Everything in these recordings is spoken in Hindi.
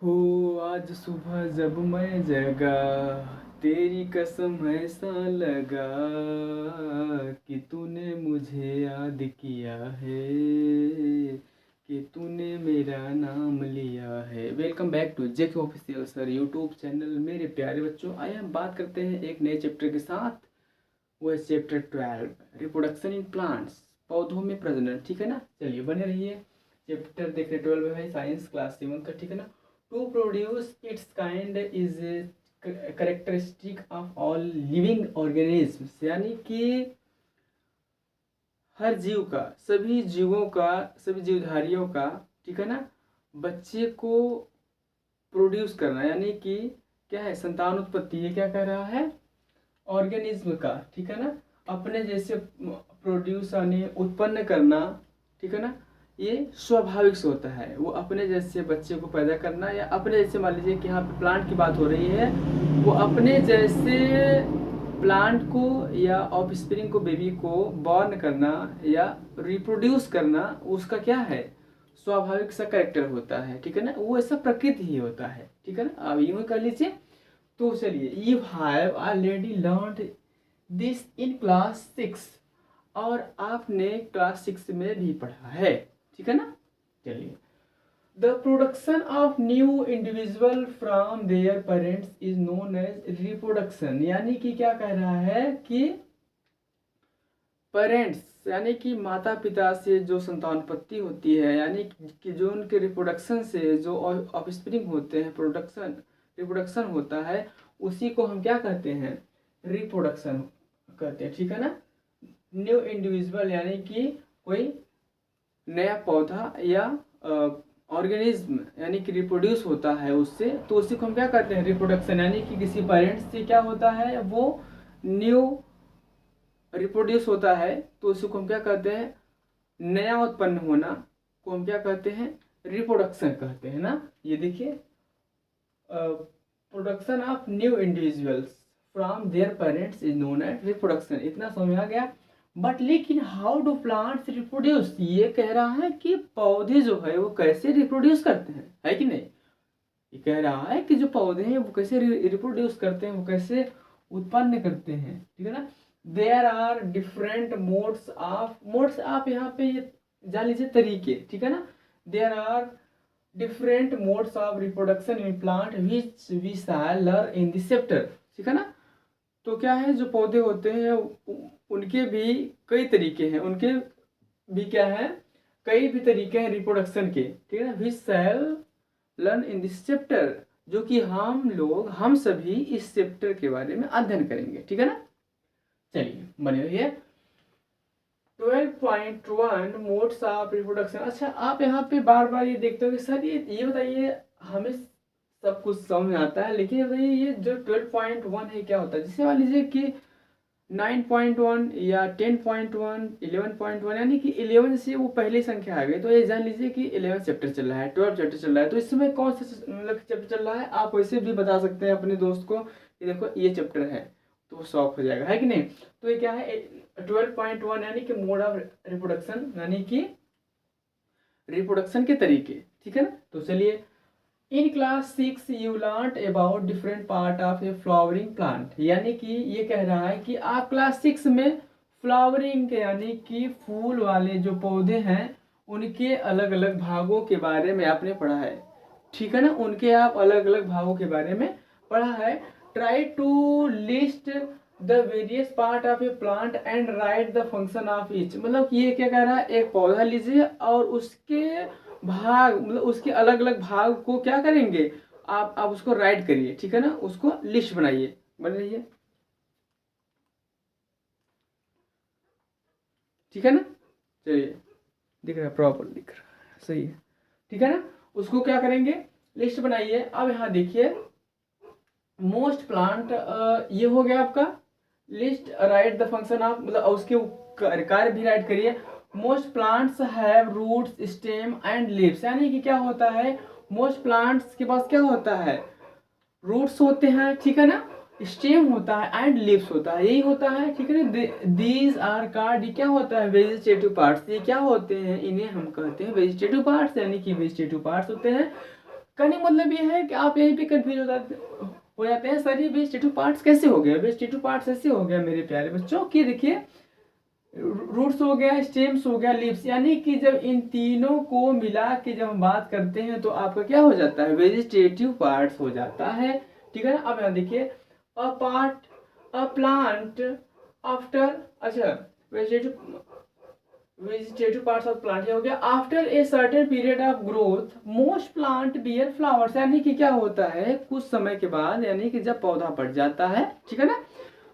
हो आज सुबह जब मैं जगा, तेरी कसम ऐसा लगा कि तूने मुझे याद किया है, कि तूने मेरा नाम लिया है। Welcome back to JK official sir YouTube channel. मेरे प्यारे बच्चों, आइए हम बात करते हैं एक नए चैप्टर के साथ। वो है चैप्टर 12, रिप्रोडक्शन इन प्लांट्स, पौधों में प्रजनन। ठीक है ना, चलिए बने रहिए। चैप्टर देख रहे 12 है साइंस क्लास 7 का। ठीक है ना। To produce its kind is characteristic of all living organisms, यानी कि हर जीव का, सभी जीवों का, सभी जीवधारियों का, ठीक है ना, बच्चे को प्रोड्यूस करना, यानी कि क्या है, संतान उत्पत्ति। ये क्या कर रहा है, ऑर्गेनिज्म का, ठीक है ना, अपने जैसे प्रोड्यूस यानी उत्पन्न करना, ठीक है ना, ये स्वाभाविक से होता है। वो अपने जैसे बच्चे को पैदा करना, या अपने जैसे, मान लीजिए कि यहाँ पे प्लांट की बात हो रही है, वो अपने जैसे प्लांट को या ऑफस्प्रिंग को, बेबी को बॉर्न करना या रिप्रोड्यूस करना, उसका क्या है, स्वाभाविक सा कैरेक्टर होता है। ठीक है ना, वो ऐसा प्रकृति ही होता है। ठीक है ना, अब यूं कर लीजिए। तो चलिए, you have already learned this in class 6, और आपने क्लास 6 में भी पढ़ा है। ठीक है ना। चलिए, the production of new individual from their parents is known as reproduction, यानी कि क्या कह रहा है कि पेरेंट्स यानी कि माता पिता से जो संतानोत्पत्ति होती है, यानी कि जो उनके रिप्रोडक्शन से जो ऑफस्प्रिंग होते हैं, रिप्रोडक्शन होता है, उसी को हम क्या कहते हैं, रिप्रोडक्शन कहते हैं। ठीक है ना। न्यू इंडिविजुअल यानी कि कोई नया पौधा या ऑर्गेनिज्म, यानी कि रिप्रोड्यूस होता है उससे, तो उसी को हम क्या कहते हैं, रिप्रोडक्शन। यानी कि किसी पेरेंट्स से क्या होता है, वो न्यू रिप्रोड्यूस होता है, तो उसी को हम क्या कहते हैं, नया उत्पन्न होना को हम क्या कहते हैं, रिप्रोडक्शन कहते हैं ना। ये देखिए, production of new individuals from their parents is known as reproduction. इतना समझ आ गया। बट लेकिन हाउ डू प्लांट्स रिप्रोड्यूस, ये कह रहा है कि पौधे जो है वो कैसे रिप्रोड्यूस करते हैं, है कि नहीं। ये कह रहा है कि जो पौधे हैं वो कैसे रिप्रोड्यूस करते हैं, वो कैसे उत्पन्न करते हैं। ठीक है ना। There are different modes of यहाँ पे ये जान लीजिए तरीके। ठीक है ना। There are different modes of reproduction in plant which we shall learn in this chapter. ठीक है ना। तो क्या है, जो पौधे होते हैं उनके भी कई तरीके हैं, उनके भी क्या है, कई भी तरीके हैं रिप्रोडक्शन के। ठीक है ना। Which shall learn in this chapter, जो कि हम सभी इस चैप्टर के बारे में अध्ययन करेंगे। ठीक है ना। चलिए बने रहिए। 12.1 मोड्स ऑफ रिप्रोडक्शन। अच्छा, आप यहाँ पे बार बार ये देखते हो कि सर ये बताइए, हमें सब कुछ समझ में आता है, लेकिन ये बताइए ये जो 12.1 है क्या होता है। जैसे मान लीजिए कि 9.1 या 10.1, 11.1, यानी कि 11 से वो पहली संख्या आ गई, तो ये जान लीजिए कि 11 चैप्टर चल रहा है, 12 चैप्टर चल रहा है। तो इस समय कौन सा मतलब चैप्टर चल रहा है, आप वैसे भी बता सकते हैं अपने दोस्त को कि देखो ये चैप्टर है, तो वो शॉक हो जाएगा, है कि नहीं। तो ये क्या है, 12.1 यानी कि मोड ऑफ रिप्रोडक्शन, यानी कि रिप्रोडक्शन के तरीके। ठीक है ना। तो चलिए, in class 6 you learn about different part of A flowering plant, यानी कि ये कह रहा है कि आप क्लास 6 में फ्लावरिंग के यानी कि फूल वाले जो पौधे हैं उनके अलग अलग भागों के बारे में आपने पढ़ा है। ठीक है ना, उनके आप अलग अलग भागों के बारे में पढ़ा है। Try to list the various part of a plant and write the function of each, मतलब कि ये क्या कह रहा है, एक पौधा लीजिए और उसके भाग, मतलब उसके अलग अलग भाग को क्या करेंगे, आप उसको राइट करिए। ठीक है ना, उसको लिस्ट बनाइए। बन रही है, ठीक है ना। चलिए, दिख रहा है, प्रॉपर दिख रहा है, सही है। ठीक है ना, उसको क्या करेंगे, लिस्ट बनाइए। अब यहाँ देखिए, मोस्ट प्लांट, ये हो गया आपका list. Write the function of, मतलब उसके कार्य भी राइट करिए। Most plants have roots, stem and leaves, यानी कि क्या होता है, मोस्ट प्लांट्स के पास क्या होता है, रूट्स होते हैं, ठीक है ना, स्टेम होता है एंड लीव्स होता है, यही होता है। ठीक है ना। दीज आर कार्ड, ये क्या होता है, वेजिटेटिव पार्ट्स। ये क्या होते हैं, इन्हें हम कहते हैं वेजिटेटिव पार्ट्स, यानी कि वेजिटेटिव पार्ट्स होते हैं। कहने का मतलब ये है कि आप यहीं पे कंफ्यूज हो जाते हैं, सर ये वेजिटेटिव पार्ट्स कैसे हो गया, वेजिटेटिव पार्ट्स ऐसे हो गया मेरे प्यारे बच्चों कि देखिए रूट्स हो गया, स्टेम्स हो गया, लीव्स, यानी कि जब इन तीनों को मिला के जब हम बात करते हैं तो आपका क्या हो जाता है, वेजिटेटिव पार्ट्स हो जाता है। ठीक है ना। अब यहाँ देखिए a part a plant after, अच्छा वेजिटेटिव पार्ट्स ऑफ प्लांट हो गया, after a certain period of growth most plant beer flowers, यानी कि क्या होता है कुछ समय के बाद, यानी कि जब पौधा बढ़ जाता है, ठीक है ना,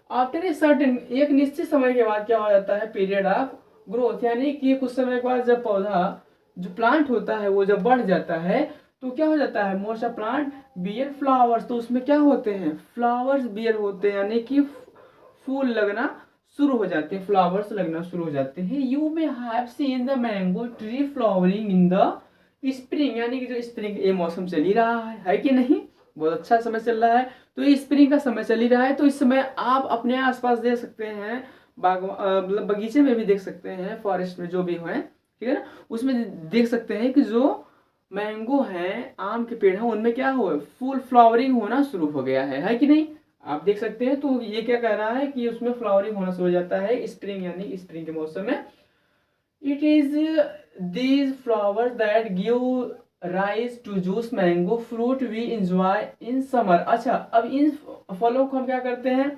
आफ्टर ए सर्टेन एक निश्चित समय के बाद क्या हो जाता है, पीरियड ऑफ ग्रोथ, यानी कि कुछ समय के बाद जब पौधा जो प्लांट होता है वो जब बढ़ जाता है तो क्या हो जाता है, most of plant beer flowers, तो उसमें क्या होते हैं, फ्लावर्स बियर होते हैं, यानी कि फूल लगना शुरू हो जाते हैं, फ्लावर्स लगना शुरू हो जाते हैं। You may have seen the mango tree flowering in the spring, यानी कि जो स्प्रिंग ये मौसम चल ही रहा है कि नहीं, बहुत अच्छा समय चल रहा है, तो ये स्प्रिंग का समय चल ही रहा है, तो इस समय आप अपने आसपास देख सकते हैं, मतलब बगीचे में भी देख सकते हैं, फॉरेस्ट में जो भी है, ठीक है ना, उसमें देख सकते हैं कि जो मैंगो हैं, आम के पेड़ हैं, उनमें क्या हो, फुल फ्लावरिंग होना शुरू हो गया है कि नहीं, आप देख सकते हैं। तो ये क्या कह रहा है कि उसमें फ्लावरिंग होना शुरू हो जाता है स्प्रिंग, यानी स्प्रिंग के मौसम में। It is these flowers that give rise to juice mango fruit we enjoy in summer. अच्छा, अब इन फलों को हम क्या करते हैं,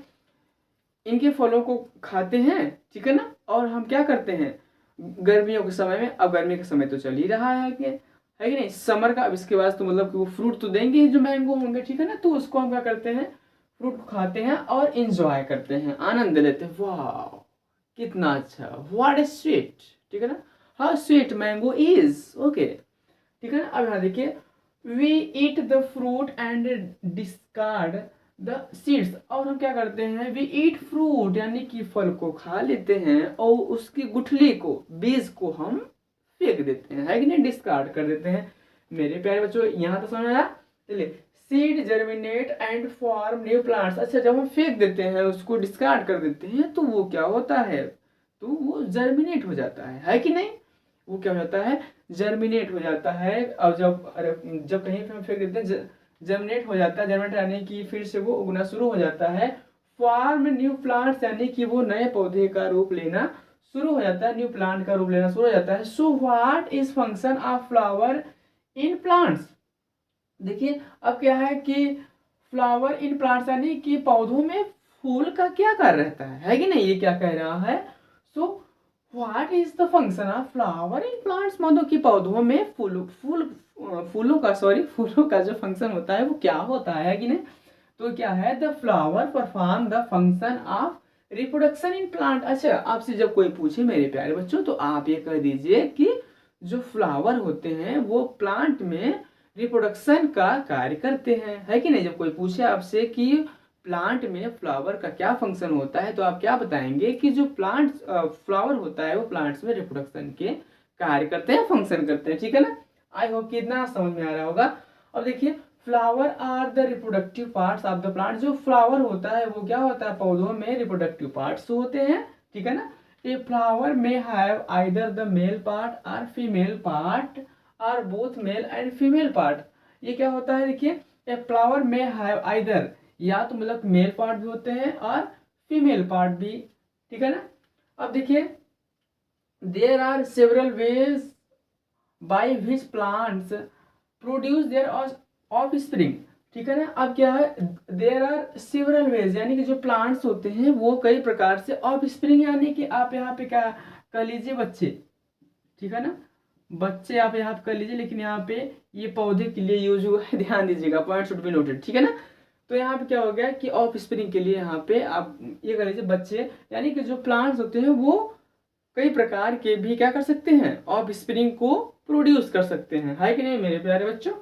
इनके फलों को खाते हैं, ठीक है ना, और हम क्या करते हैं गर्मियों के समय में, अब गर्मी का समय तो चल ही रहा है कि नहीं, समर का, अब इसके बाद तो मतलब कि वो फ्रूट तो देंगे ही जो मैंगो होंगे, ठीक है ना, तो उसको हम क्या करते हैं, फ्रूट को खाते हैं और इंजॉय करते हैं, आनंद लेते हैं, वाह कितना अच्छा, व्हाट इज स्वीट, ठीक है ना, how sweet mango is, okay, ठीक है ना। अब यहाँ देखिए we eat the fruit and discard the seeds, और हम क्या करते हैं, वी ईट फ्रूट यानी कि फल को खा लेते हैं और उसकी गुठली को, बीज को हम फेंक देते हैं, है कि नहीं, डिस्कार्ड कर देते हैं। मेरे प्यारे बच्चों यहाँ तो समझ आया, चलिए seed germinate and form new plants, अच्छा जब हम फेंक देते हैं उसको डिस्कार्ड कर देते हैं तो वो क्या होता है, तो वो जर्मिनेट हो जाता है कि नहीं, वो क्या हो जाता है, जर्मिनेट हो जाता है। और जब कहीं पे हम फेंक देते हैं जर्मिनेट हो जाता है, जर्मिनेट यानी कि फिर से वो उगना शुरू हो जाता है, फॉर्म न्यू प्लांट्स यानी कि वो नए पौधे का रूप लेना शुरू हो जाता है, न्यू प्लांट का रूप लेना शुरू हो जाता है। So what is function of flower in plants, देखिए अब क्या है कि फ्लावर इन प्लांट्स यानी कि पौधों में फूल का क्या कार्य रहता है कि नहीं, ये क्या कह रहा है। So what is the function of flower in plants, मतलब कि पौधों में फूलों का जो फंक्शन होता है वो क्या होता है कि नहीं, तो क्या है, the flower perform the function of reproduction in plant. अच्छा, आपसे जब कोई पूछे मेरे प्यारे बच्चों तो आप ये कह दीजिए कि जो फ्लावर होते हैं वो प्लांट में रिप्रोडक्शन का कार्य करते हैं, है कि नहीं, जब कोई पूछे आपसे कि प्लांट में फ्लावर का क्या फंक्शन होता है तो आप क्या बताएंगे कि जो प्लांट फ्लावर होता है वो प्लांट्स में रिप्रोडक्शन के कार्य करते हैं, फंक्शन करते हैं, ठीक है ना। आई होप कि इतना समझ में आ रहा होगा। अब देखिए flower are the reproductive parts of the plant, जो फ्लावर होता है वो क्या होता है, पौधों में रिप्रोडक्टिव पार्ट्स होते हैं, ठीक है ना। ए फ्लावर में have either the male part और फीमेल पार्ट और both male and female part, ये क्या होता है, देखिए ए फ्लावर में हैव आइदर, या तो मतलब मेल पार्ट भी होते हैं और फीमेल पार्ट भी, ठीक है ना। अब देखिए there are several ways by which plants produce their offspring, ठीक है ना। अब क्या है, देयर आर सेवरल वेज यानी कि जो प्लांट्स होते हैं वो कई प्रकार से, ऑफ स्प्रिंग यानी कि आप यहाँ पे क्या कर लीजिए बच्चे, ठीक है ना, बच्चे आप यहाँ पे कर लीजिए, लेकिन यहाँ पे ये पौधे के लिए यूज हुआ है, ध्यान दीजिएगा, पॉइंट शुड बी नोटेड, ठीक है ना। तो यहाँ पे क्या हो गया कि ऑफ स्प्रिंग के लिए यहाँ पे आप ये कर लीजिए बच्चे, यानी कि जो प्लांट्स होते हैं वो कई प्रकार के भी क्या कर सकते हैं, ऑफ स्प्रिंग को प्रोड्यूस कर सकते हैं, है कि नहीं मेरे प्यारे बच्चों।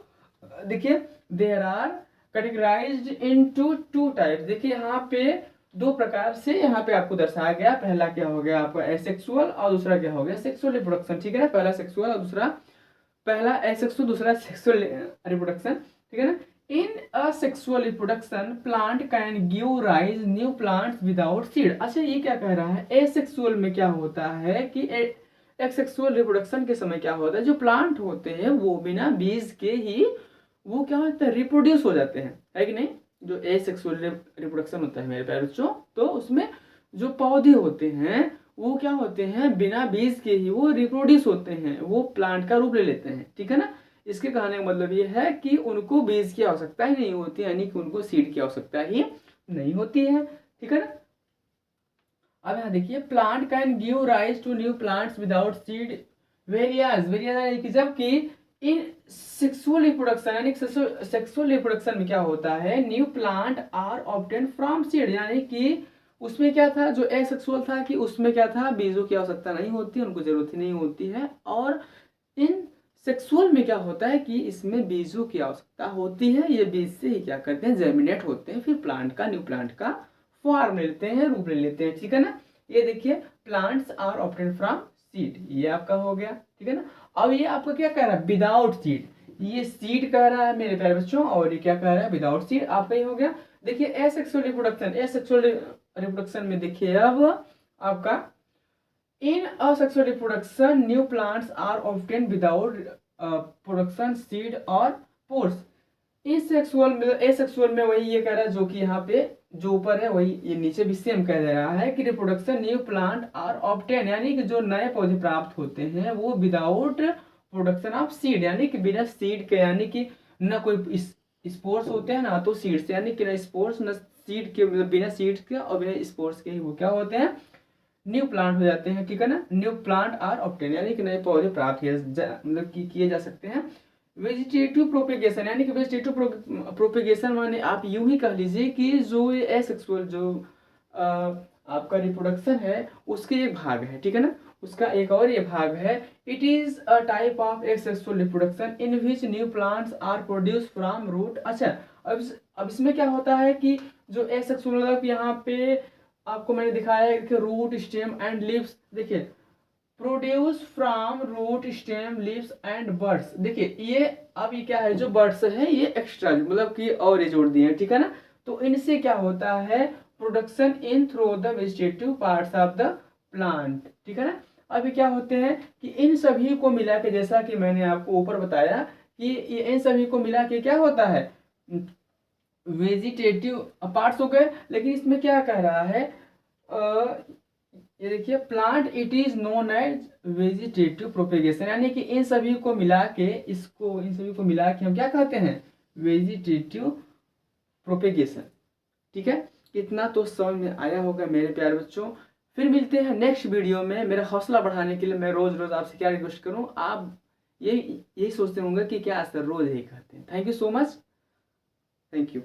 देखिए there are categorized into two types, देखिए यहाँ पे दो प्रकार से यहाँ पे आपको दर्शाया गया, पहला क्या हो गया आपका एसेक्सुअल और दूसरा क्या हो गया सेक्सुअल रिप्रोडक्शन, ठीक है ना, पहला सेक्सुअल और दूसरा, पहला एसेक्सुअल दूसरा सेक्सुअल रिप्रोडक्शन, ठीक है ना। In asexual reproduction plant can give rise new plants without seed, अच्छा ये क्या कह रहा है, एसेक्सुअल में क्या होता है कि एक्सेक्सुअल रिप्रोडक्शन के समय क्या होता है, जो प्लांट होते हैं वो बिना बीज के ही वो क्या होता है, रिप्रोड्यूस हो जाते हैं, है कि नहीं। जो एसेक्सुअल रिप्रोडक्शन होता है मेरे प्यारे बच्चों, तो उसमें जो पौधे होते हैं वो क्या होते हैं, बिना बीज के ही वो रिप्रोड्यूस होते हैं, वो प्लांट का रूप ले लेते हैं, ठीक है ना। इसके कहने का मतलब ये है कि उनको बीज की आवश्यकता ही नहीं होती, यानी कि उनको सीड की आवश्यकता ही नहीं होती है, ठीक है ना। अब यहाँ देखिए, plant can give rise to new plants without seed वेरियाज वेरियाज, यानी कि जबकि इन सेक्सुअल रिप्रोडक्शन, यानी सेक्सुअल रिप्रोडक्शन में क्या होता है, new plant are obtain from seed, यानी कि उसमें क्या था, जो एसेक्सुअल था कि उसमें क्या था, बीजों की आवश्यकता नहीं होती, उनको जरूरत ही नहीं होती है। और इन सेक्सुअल में क्या होता है कि इसमें बीजों की आवश्यकता होती है, ये बीज से ही क्या करते हैं, जर्मिनेट होते हैं, फिर प्लांट का, न्यू प्लांट का फॉर्म ले लेते हैं, रूप ले लेते हैं, ठीक है ना। ये देखिए, plants are obtain from seed, ये आपका हो गया, ठीक है ना। अब ये आपका क्या कह रहा है, विदाउट सीड, ये सीड कह रहा है मेरे प्यारे बच्चों, और ये क्या कह रहा है, विदाउट सीड, आपका ही हो गया। देखिए एसेक्सुअल रिप्रोडक्शन, एसेक्सुअल रिप्रोडक्शन में देखिए अब आपका, इन asexual reproduction new plants are often without production seed और pores। एसेक्सुअल में, एसेक्सुअल में वही ये कह रहा है, जो कि यहाँ पे जो ऊपर है वही ये नीचे भी सेम कह दे रहा है कि reproduction new plant are obtain, यानी कि जो नए पौधे प्राप्त होते हैं वो विदाउट प्रोडक्शन ऑफ सीड, यानी कि बिना सीड के, यानी कि न कोई स्पोर्स होते हैं ना तो सीड से, यानी कि न स्पोर्स न सीड के, मतलब बिना सीड्स के और बिना स्पोर्स के ही वो क्या होते हैं, न्यू प्लांट हो जाते हैं, ठीक है ना। न्यू प्लांट आर ऑब्टेन, यानी कि नए पौधे प्राप्त मतलब किए जा सकते हैं। वेजिटेटिव प्रोपेगेशन, यानी कि वेजिटेटिव प्रोपेगेशन माने आप यूं ही कह लीजिए कि जो ये एसेक्सुअल जो आपका रिप्रोडक्शन है उसके एक भाग है, ठीक है ना, उसका एक और ये भाग है। It is a type of asexual reproduction in which new plants are produce from root. अच्छा, अब इसमें क्या होता है कि जो एसेक्सुअल, मतलब यहाँ पे आपको मैंने दिखाया है कि रूट, स्टेम एंड लीव्स, देखिए produce from root, stem, leaves and buds. देखिए ये अब ये क्या है, जो बर्ड्स है ये एक्स्ट्रा, मतलब कि और ये जोड़ दिए हैं, ठीक है ना। तो इनसे क्या होता है, production in through the vegetative parts of the plant, ठीक है ना। अभी क्या होते हैं कि इन सभी को मिला के, जैसा कि मैंने आपको ऊपर बताया कि ये इन सभी को मिला के क्या होता है, वेजिटेटिव पार्ट्स हो गए। लेकिन इसमें क्या कह रहा है, ये देखिए, plant it is known as vegetative propagation, यानी कि इन सभी को मिला के, इसको इन सभी को मिला के हम क्या कहते हैं, वेजिटेटिव प्रोपेगेशन, ठीक है। इतना तो समझ में आया होगा मेरे प्यारे बच्चों। फिर मिलते हैं नेक्स्ट वीडियो में। मेरा हौसला बढ़ाने के लिए मैं रोज रोज आपसे क्या रिक्वेस्ट करूं, आप यही सोचते होंगे कि क्या सर रोज यही कहते हैं। Thank you so much, thank you.